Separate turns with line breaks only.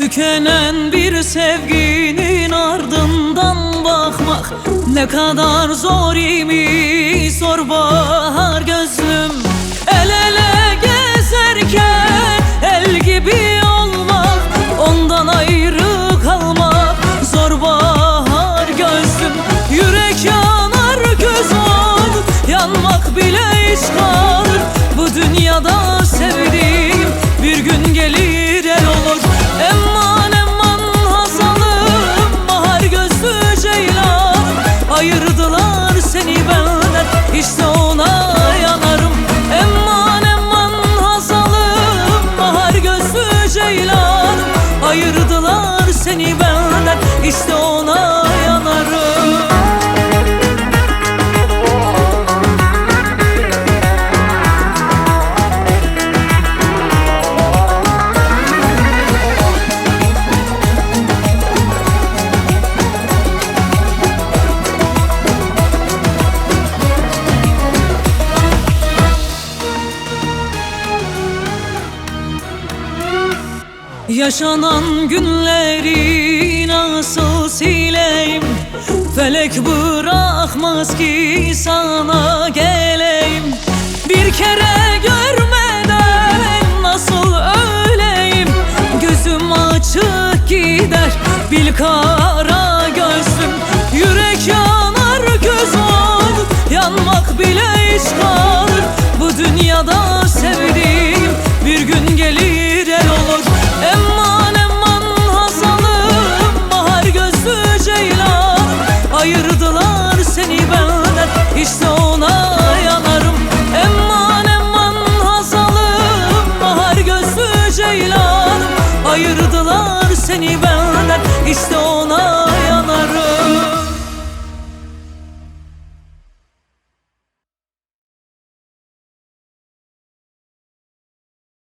Tükenen bir sevginin ardından bakmak ne kadar zor imiş, sor bahar gözlüm. El ele gezerken el gibi olmak, ondan ayrı kalmak zor bahar gözlüm. Yürek yanar, göz olur, yanmak bile iş kalır. Bu dünyada sevdiğim bir gün gelir el olur. Emman emman hazalım, bahar gözlü ceylan. Ayırdılar seni benden, işte ona yanarım. Emman emman hazalım, bahar gözlü ceylan. Ayırdılar seni benden, işte ona yanarım. Yaşanan günleri nasıl sileyim? Felek bırakmaz ki sana geleyim. Bir kere görmeden nasıl öleyim? Gözüm açık gider, bil kara gözlüm. Yürek yanar, göz olur, yanmak bile iş kalır. Bu dünyada sevdiğim bir gün gelir el olur. Emman emman hazalım, bahar gözlü ceylan. Ayırdılar seni benden, işte ona yanarım. Emman emman hazalım, bahar gözlü ceylan. Ayırdılar seni benden, işte